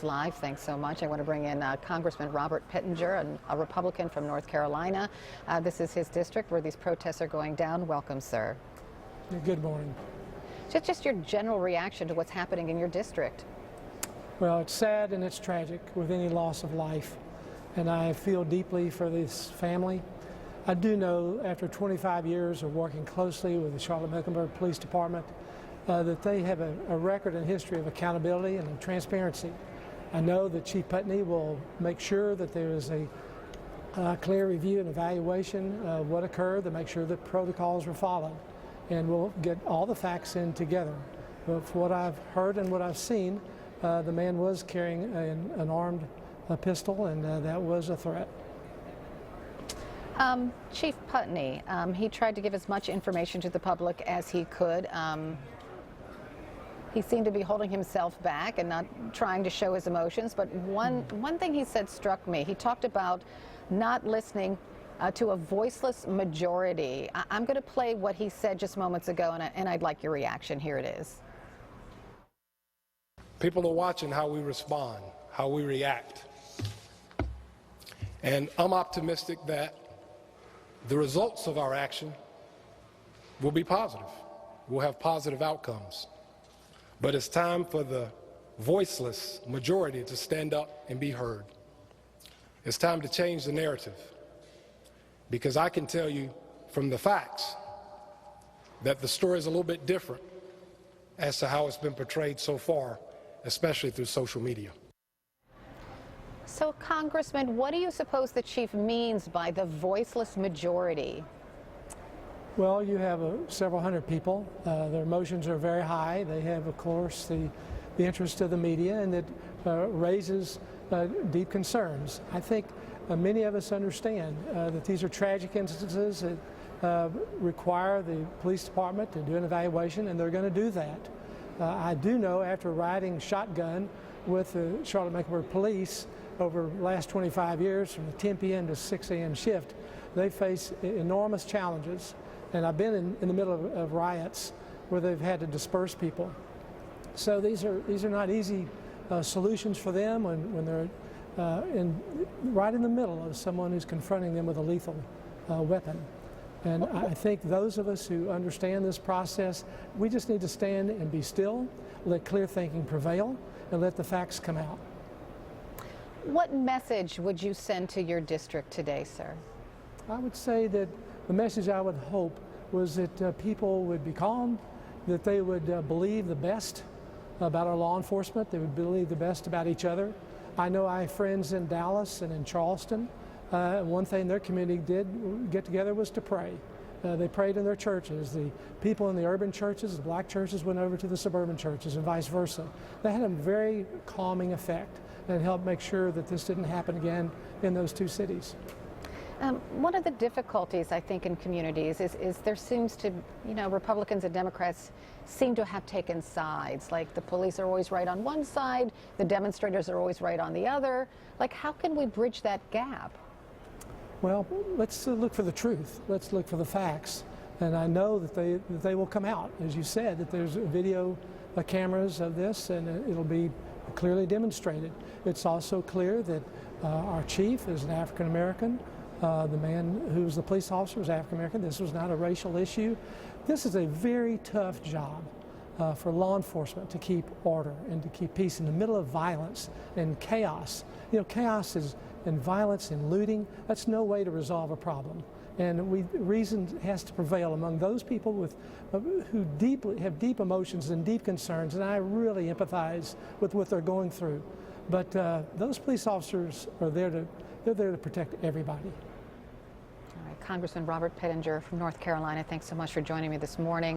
Live. Thanks so much. I want to bring in Congressman Robert Pittenger, a Republican from North Carolina. This is his district where these protests are going down. Welcome, sir. Good morning. Just your general reaction to what's happening in your district. Well, it's sad and it's tragic with any loss of life, and I feel deeply for this family. I do know after 25 years of working closely with the Charlotte-Mecklenburg Police Department that they have a record and history of accountability and transparency. I know that Chief Pittenger will make sure that there is a clear review and evaluation of what occurred to make sure that protocols were followed, and we'll get all the facts in together. But for what I've heard and what I've seen, the man was carrying an armed pistol, and that was a threat. Chief Pittenger, he tried to give as much information to the public as he could. He seemed to be holding himself back and not trying to show his emotions, but one thing he said struck me. He talked about not listening to a voiceless majority. I'm going to play what he said just moments ago, and I'd like your reaction. Here it is. People are watching how we respond, how we react. And I'm optimistic that the results of our action will be positive. We'll have positive outcomes. But it's time for the voiceless majority to stand up and be heard. It's time to change the narrative, because I can tell you from the facts that the story is a little bit different as to how it's been portrayed so far, especially through social media. So, Congressman, what do you suppose the chief means by the voiceless majority? Well, you have several hundred people. Their emotions are very high. They have, of course, the interest of the media, and that raises deep concerns. I think many of us understand that these are tragic instances that require the police department to do an evaluation, and they're going to do that. I do know, after riding shotgun with the Charlotte-Mecklenburg Police over the last 25 years, from the 10 p.m. to 6 a.m. shift, they face enormous challenges. And I've been in the middle of riots where they've had to disperse people. So these are not easy solutions for them when they're right in the middle of someone who's confronting them with a lethal weapon. And I think those of us who understand this process, we just need to stand and be still, let clear thinking prevail, and let the facts come out. What message would you send to your district today, sir? I would say that the message I would hope was that people would be calm, that they would believe the best about our law enforcement, they would believe the best about each other. I know I have friends in Dallas and in Charleston. One thing their community did get together was to pray. They prayed in their churches. The people in the urban churches, the black churches, went over to the suburban churches and vice versa. That had a very calming effect and helped make sure that this didn't happen again in those two cities. One of the difficulties, I think, in communities is there seems to, Republicans and Democrats seem to have taken sides. Like, the police are always right on one side, the demonstrators are always right on the other. Like, how can we bridge that gap? Well, let's look for the truth. Let's look for the facts. And I know that they will come out. As you said, that there's video cameras of this, and it'll be clearly demonstrated. It's also clear that our chief is an African American. The man who was the police officer was African American. This was not a racial issue. This is a very tough job for law enforcement to keep order and to keep peace in the middle of violence and chaos. Chaos and violence and looting, that's no way to resolve a problem. And reason has to prevail among those people who have deep emotions and deep concerns, and I really empathize with what they're going through. But those police officers are there to protect everybody. All right, Congressman Robert Pittenger from North Carolina, thanks so much for joining me this morning.